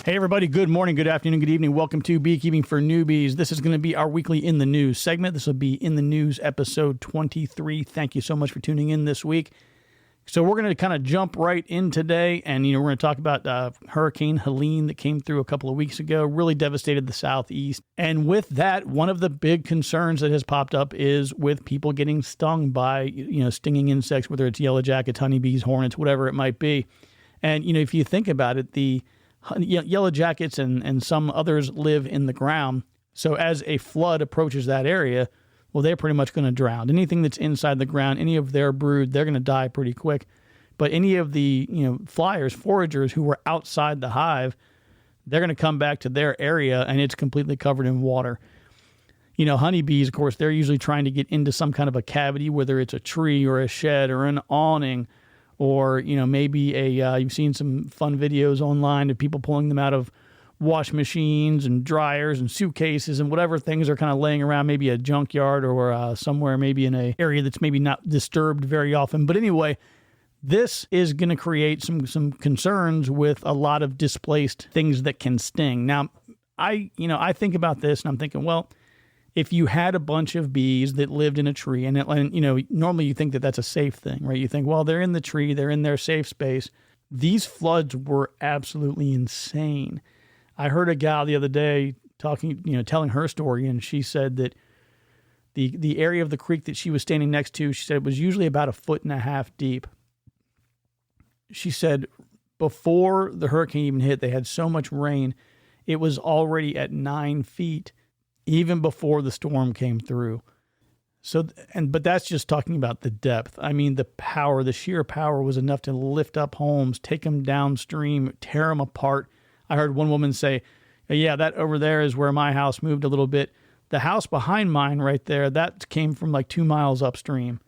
Hey everybody, good morning, good afternoon, good evening. Welcome to Beekeeping for Newbies. This is going to be our weekly In the News segment. This will be In the News episode 23. Thank you so much for tuning in this week. So we're going to kind of jump right in today, and we're going to talk about Hurricane Helene that came through a couple of weeks ago, really devastated the southeast. And with that, one of the big concerns that has popped up is with people getting stung by stinging insects, whether it's yellow jackets, honeybees, hornets, whatever it might be. And if you think about it, the yellow jackets and some others live in the ground. So as a flood approaches that area, well, they're pretty much going to drown. Anything that's inside the ground, any of their brood, they're going to die pretty quick. But any of the flyers, foragers who were outside the hive, they're going to come back to their area and it's completely covered in water. Honeybees, of course, they're usually trying to get into some kind of a cavity, whether it's a tree or a shed or an awning, or, maybe you've seen some fun videos online of people pulling them out of wash machines and dryers and suitcases and whatever things are kind of laying around, maybe a junkyard or somewhere maybe in an area that's maybe not disturbed very often. But anyway, this is going to create some concerns with a lot of displaced things that can sting. Now, I think about this and I'm thinking, well, if you had a bunch of bees that lived in a tree, and normally you think that that's a safe thing, right? You think, well, they're in the tree, they're in their safe space. These floods were absolutely insane. I heard a gal the other day telling her story, and she said that the area of the creek that she was standing next to, she said it was usually about 1.5 feet deep. She said before the hurricane even hit, they had so much rain, it was already at 9 feet. Even before the storm came through. But that's just talking about the depth. I mean, the sheer power was enough to lift up homes, take them downstream, tear them apart. I heard one woman say, yeah, that over there is where my house moved a little bit. The house behind mine right there, that came from like 2 miles upstream.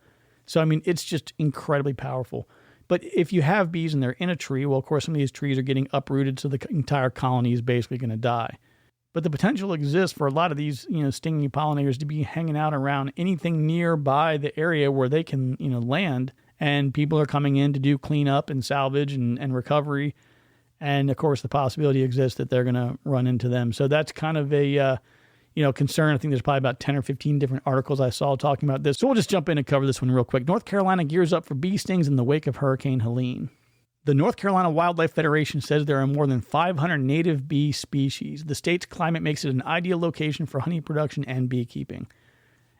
So, I mean, it's just incredibly powerful. But if you have bees and they're in a tree, well, of course, some of these trees are getting uprooted, so the entire colony is basically going to die. But the potential exists for a lot of these, stinging pollinators to be hanging out around anything nearby the area where they can, land. And people are coming in to do cleanup and salvage and recovery. And of course, the possibility exists that they're going to run into them. So that's kind of a, concern. I think there's probably about 10 or 15 different articles I saw talking about this. So we'll just jump in and cover this one real quick. North Carolina gears up for bee stings in the wake of Hurricane Helene. The North Carolina Wildlife Federation says there are more than 500 native bee species. The state's climate makes it an ideal location for honey production and beekeeping.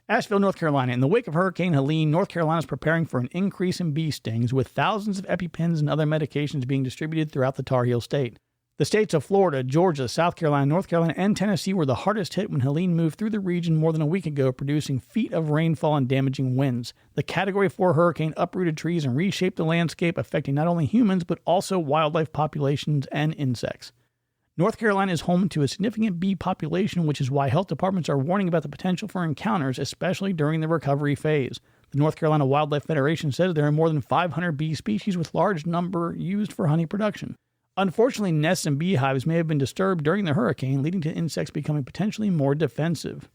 Asheville, North Carolina. In the wake of Hurricane Helene, North Carolina is preparing for an increase in bee stings, with thousands of EpiPens and other medications being distributed throughout the Tar Heel state. The states of Florida, Georgia, South Carolina, North Carolina, and Tennessee were the hardest hit when Helene moved through the region more than a week ago, producing feet of rainfall and damaging winds. The Category 4 hurricane uprooted trees and reshaped the landscape, affecting not only humans, but also wildlife populations and insects. North Carolina is home to a significant bee population, which is why health departments are warning about the potential for encounters, especially during the recovery phase. The North Carolina Wildlife Federation says there are more than 500 bee species, with large number used for honey production. Unfortunately, nests and beehives may have been disturbed during the hurricane, leading to insects becoming potentially more defensive.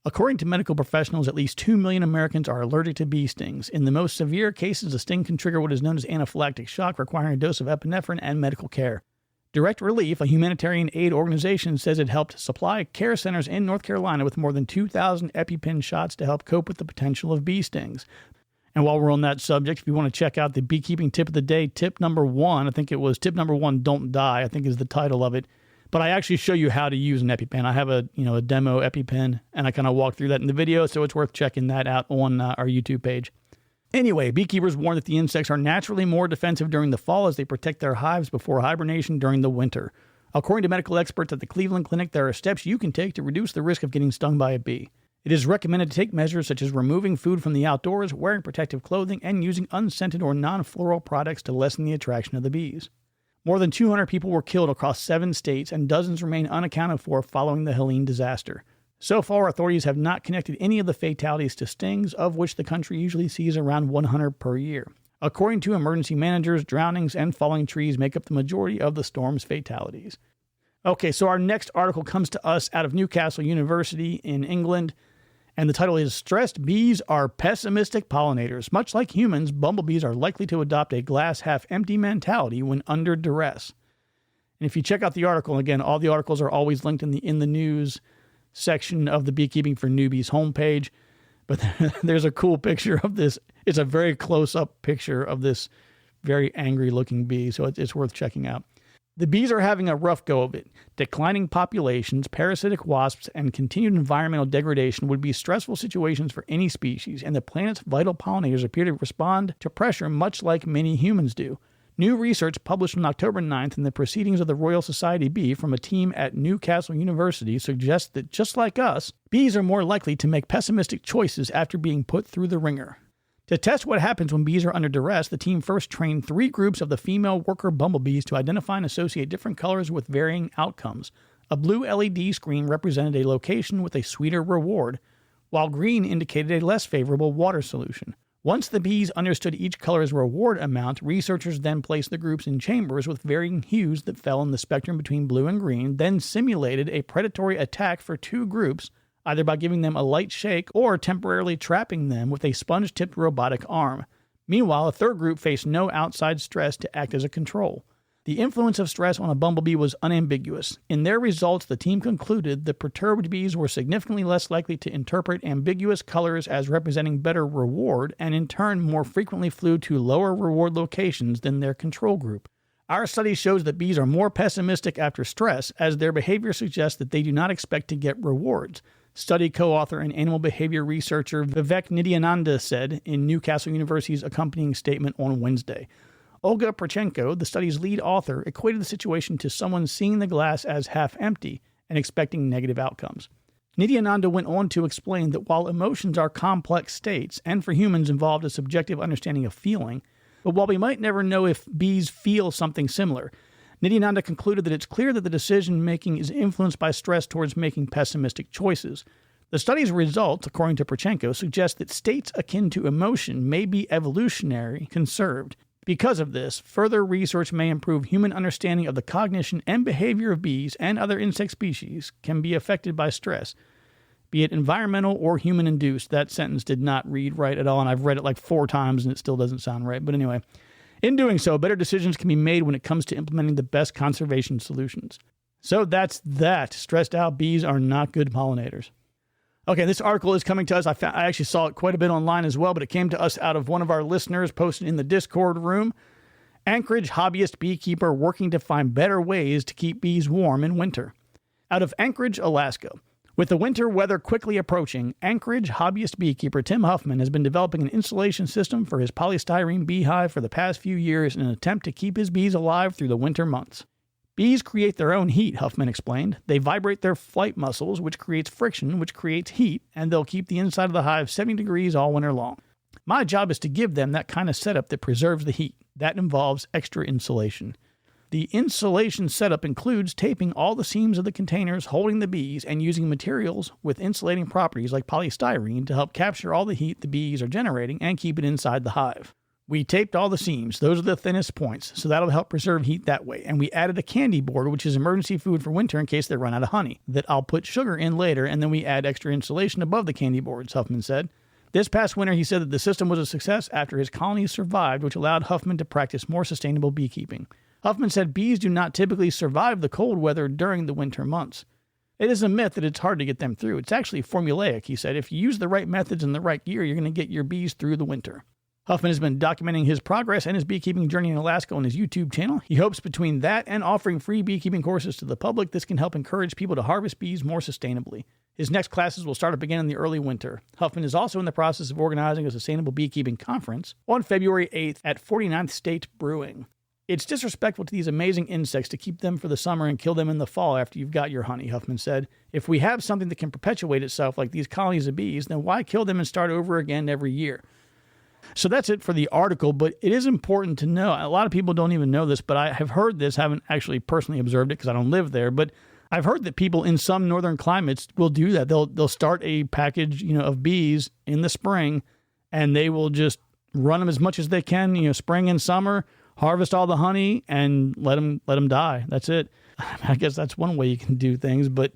According to medical professionals, at least 2 million Americans are allergic to bee stings. In the most severe cases, a sting can trigger what is known as anaphylactic shock, requiring a dose of epinephrine and medical care. Direct Relief, a humanitarian aid organization, says it helped supply care centers in North Carolina with more than 2,000 EpiPen shots to help cope with the potential of bee stings. And while we're on that subject, if you want to check out the beekeeping tip of the day, tip number 1, I think it was tip number 1, don't die, I think is the title of it. But I actually show you how to use an EpiPen. I have a demo EpiPen, and I kind of walk through that in the video, so it's worth checking that out on our YouTube page. Anyway, beekeepers warn that the insects are naturally more defensive during the fall as they protect their hives before hibernation during the winter. According to medical experts at the Cleveland Clinic, there are steps you can take to reduce the risk of getting stung by a bee. It is recommended to take measures such as removing food from the outdoors, wearing protective clothing, and using unscented or non-floral products to lessen the attraction of the bees. More than 200 people were killed across 7 states, and dozens remain unaccounted for following the Helene disaster. So far, authorities have not connected any of the fatalities to stings, of which the country usually sees around 100 per year. According to emergency managers, drownings and falling trees make up the majority of the storm's fatalities. Okay, so our next article comes to us out of Newcastle University in England. And the title is Stressed Bees Are Pessimistic Pollinators. Much like humans, bumblebees are likely to adopt a glass half empty mentality when under duress. And if you check out the article, again, all the articles are always linked in the news section of the Beekeeping for Newbies homepage. But there's a cool picture of this. It's a very close-up picture of this very angry-looking bee, so it's worth checking out. The bees are having a rough go of it. Declining populations, parasitic wasps, and continued environmental degradation would be stressful situations for any species, and the planet's vital pollinators appear to respond to pressure much like many humans do. New research published on October 9th in the Proceedings of the Royal Society Bee from a team at Newcastle University suggests that, just like us, bees are more likely to make pessimistic choices after being put through the ringer. To test what happens when bees are under duress, the team first trained 3 groups of the female worker bumblebees to identify and associate different colors with varying outcomes. A blue LED screen represented a location with a sweeter reward, while green indicated a less favorable water solution. Once the bees understood each color's reward amount, researchers then placed the groups in chambers with varying hues that fell in the spectrum between blue and green, then simulated a predatory attack for 2 groups, either by giving them a light shake or temporarily trapping them with a sponge-tipped robotic arm. Meanwhile, a 3rd group faced no outside stress to act as a control. The influence of stress on a bumblebee was unambiguous. In their results, the team concluded the perturbed bees were significantly less likely to interpret ambiguous colors as representing better reward, and in turn more frequently flew to lower reward locations than their control group. Our study shows that bees are more pessimistic after stress, as their behavior suggests that they do not expect to get rewards. Study co-author and animal behavior researcher Vivek Nityananda said in Newcastle University's accompanying statement on Wednesday. Olga Prochenko, the study's lead author, equated the situation to someone seeing the glass as half empty and expecting negative outcomes. Nityananda went on to explain that while emotions are complex states, and for humans involved a subjective understanding of feeling, but while we might never know if bees feel something similar, Nityananda concluded that it's clear that the decision-making is influenced by stress towards making pessimistic choices. The study's results, according to Prochenko, suggest that states akin to emotion may be evolutionary conserved. Because of this, further research may improve human understanding of the cognition and behavior of bees and other insect species can be affected by stress, be it environmental or human-induced. That sentence did not read right at all, and I've read it like 4 times, and it still doesn't sound right. But anyway, in doing so, better decisions can be made when it comes to implementing the best conservation solutions. So that's that. Stressed out bees are not good pollinators. Okay, this article is coming to us. I actually saw it quite a bit online as well, but it came to us out of one of our listeners posted in the Discord room. Anchorage hobbyist beekeeper working to find better ways to keep bees warm in winter. Out of Anchorage, Alaska. With the winter weather quickly approaching, Anchorage hobbyist beekeeper Tim Huffman has been developing an insulation system for his polystyrene beehive for the past few years in an attempt to keep his bees alive through the winter months. Bees create their own heat, Huffman explained. They vibrate their flight muscles, which creates friction, which creates heat, and they'll keep the inside of the hive 70 degrees all winter long. My job is to give them that kind of setup that preserves the heat. That involves extra insulation. The insulation setup includes taping all the seams of the containers holding the bees and using materials with insulating properties like polystyrene to help capture all the heat the bees are generating and keep it inside the hive. We taped all the seams. Those are the thinnest points, so that'll help preserve heat that way. And we added a candy board, which is emergency food for winter in case they run out of honey, that I'll put sugar in later, and then we add extra insulation above the candy boards, Huffman said. This past winter, he said that the system was a success after his colonies survived, which allowed Huffman to practice more sustainable beekeeping. Huffman said bees do not typically survive the cold weather during the winter months. It is a myth that it's hard to get them through. It's actually formulaic, he said. If you use the right methods and the right gear, you're going to get your bees through the winter. Huffman has been documenting his progress and his beekeeping journey in Alaska on his YouTube channel. He hopes between that and offering free beekeeping courses to the public, this can help encourage people to harvest bees more sustainably. His next classes will start up again in the early winter. Huffman is also in the process of organizing a sustainable beekeeping conference on February 8th at 49th State Brewing. It's disrespectful to these amazing insects to keep them for the summer and kill them in the fall after you've got your honey, Huffman said. If we have something that can perpetuate itself like these colonies of bees, then why kill them and start over again every year? So that's it for the article, but it is important to know. A lot of people don't even know this, but I have heard this, haven't actually personally observed it because I don't live there, but I've heard that people in some northern climates will do that. They'll start a package, of bees in the spring, and they will just run them as much as they can, spring and summer, harvest all the honey, and let them die. That's it. I guess that's one way you can do things, but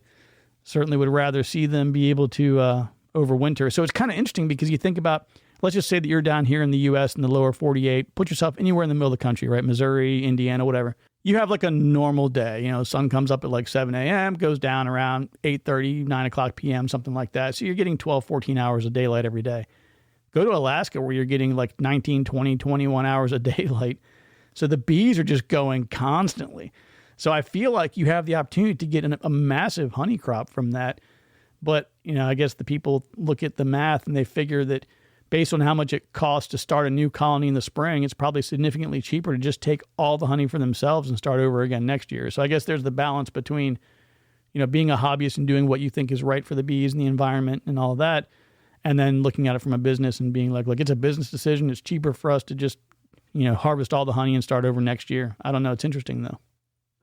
certainly would rather see them be able to overwinter. So it's kind of interesting because you think about, let's just say that you're down here in the U.S. in the lower 48. Put yourself anywhere in the middle of the country, right? Missouri, Indiana, whatever. you have like a normal day. You know, sun comes up at like 7 a.m., goes down around 8:30, 9 o'clock p.m., something like that. So you're getting 12, 14 hours of daylight every day. Go to Alaska where you're getting like 19, 20, 21 hours of daylight. So the bees are just going constantly. So I feel like you have the opportunity to get a massive honey crop from that. But, you know, I guess the people look at the math and they figure that based on how much it costs to start a new colony in the spring, it's probably significantly cheaper to just take all the honey for themselves and start over again next year. So I guess there's the balance between, you know, being a hobbyist and doing what you think is right for the bees and the environment and all of that, and then looking at it from a business and being like, look, it's a business decision. It's cheaper for us to just, you know, harvest all the honey and start over next year. I don't know. It's interesting, though.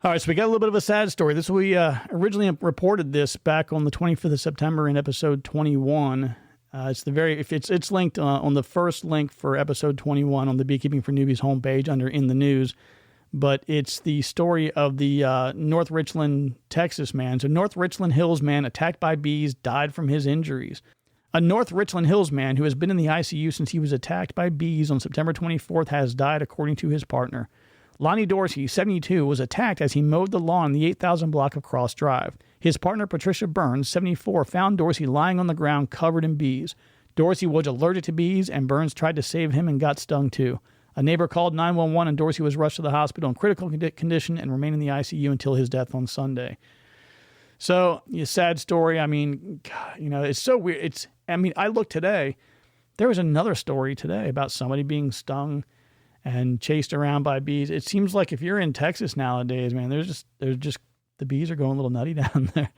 All right, so we got a little bit of a sad story. We originally reported this back on the 25th of September in episode 21. It's linked on the first link for episode 21 on the Beekeeping for Newbies homepage under In the News. But it's the story of the North Richland, Texas man. So North Richland Hills man attacked by bees died from his injuries. A North Richland Hills man who has been in the ICU since he was attacked by bees on September 24th has died, according to his partner. Lonnie Dorsey, 72, was attacked as he mowed the lawn in the 8,000 block of Cross Drive. His partner, Patricia Burns, 74, found Dorsey lying on the ground covered in bees. Dorsey was allergic to bees, and Burns tried to save him and got stung too. A neighbor called 911, and Dorsey was rushed to the hospital in critical condition and remained in the ICU until his death on Sunday. So, a sad story. I mean, God, you know, it's so weird. I looked today. There was another story today about somebody being stung and chased around by bees. It seems like if you're in Texas nowadays, man, there's just the bees are going a little nutty down there.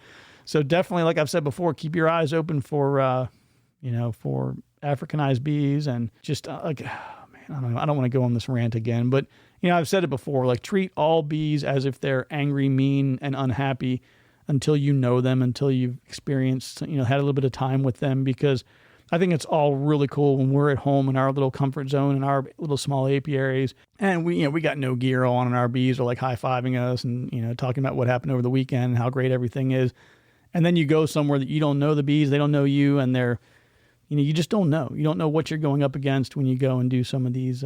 So definitely, like I've said before, keep your eyes open for, for Africanized bees and just I don't know. I don't want to go on this rant again, but you know, I've said it before, like treat all bees as if they're angry, mean, and unhappy until you know them, until you've experienced, had a little bit of time with them, because I think it's all really cool when we're at home in our little comfort zone in our little small apiaries, and we got no gear on, and our bees are like high-fiving us and, talking about what happened over the weekend and how great everything is. And then you go somewhere that you don't know the bees, they don't know you, and they're, you just don't know. You don't know what you're going up against when you go and do some of these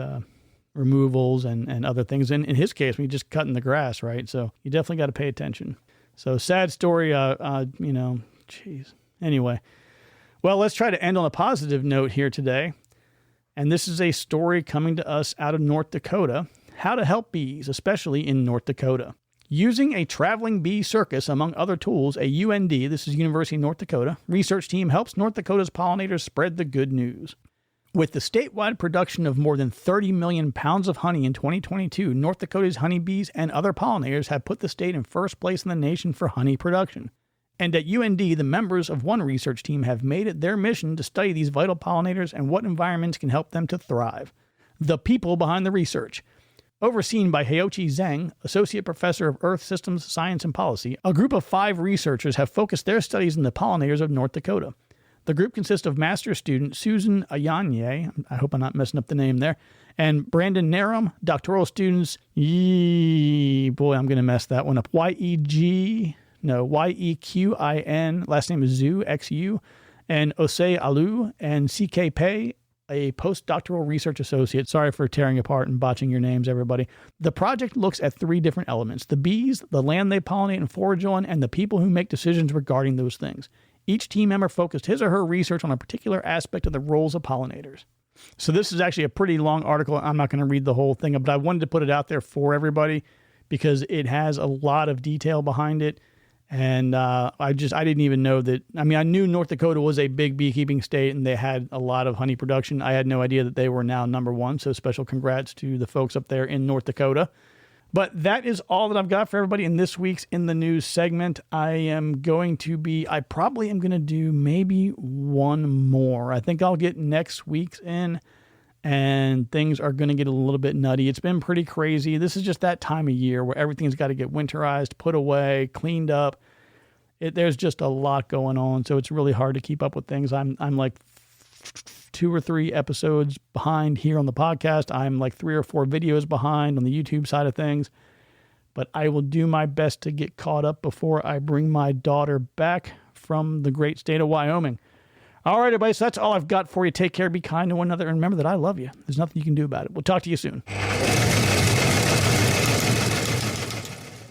removals and other things. And in his case, we just cutting the grass, right? So you definitely got to pay attention. So sad story, geez. Anyway, well, let's try to end on a positive note here today. And this is a story coming to us out of North Dakota, how to help bees, especially in North Dakota. Using a traveling bee circus, among other tools, a UND, this is University of North Dakota, research team helps North Dakota's pollinators spread the good news. With the statewide production of more than 30 million pounds of honey in 2022, North Dakota's honeybees and other pollinators have put the state in first place in the nation for honey production. And at UND, the members of one research team have made it their mission to study these vital pollinators and what environments can help them to thrive. The people behind the research. Overseen by Heochi Zhang, Associate Professor of Earth Systems Science and Policy, a group of 5 researchers have focused their studies on the pollinators of North Dakota. The group consists of master's student Susan Ayanye, I hope I'm not messing up the name there, and Brandon Narum, doctoral students, boy, I'm going to mess that one up, Yequin, last name is Zhu, X-U, and Osei Alu, and C.K. Pei, a postdoctoral research associate. Sorry for tearing apart and botching your names, everybody. The project looks at 3 different elements: the bees, the land they pollinate and forage on, and the people who make decisions regarding those things. Each team member focused his or her research on a particular aspect of the roles of pollinators. So this is actually a pretty long article. I'm not going to read the whole thing, but I wanted to put it out there for everybody because it has a lot of detail behind it. And I didn't even know that. I mean, I knew North Dakota was a big beekeeping state and they had a lot of honey production. I had no idea that they were now number 1. So special congrats to the folks up there in North Dakota. But that is all that I've got for everybody in this week's In the News segment. I probably am going to do maybe one more. I think I'll get next week's in, and things are going to get a little bit nutty. It's been pretty crazy. This is just that time of year where everything's got to get winterized, put away, cleaned up. There's just a lot going on, so it's really hard to keep up with things. I'm like 2 or 3 episodes behind here on the podcast. I'm like 3 or 4 videos behind on the YouTube side of things. But I will do my best to get caught up before I bring my daughter back from the great state of Wyoming. All right, everybody, so that's all I've got for you. Take care, be kind to one another, and remember that I love you. There's nothing you can do about it. We'll talk to you soon.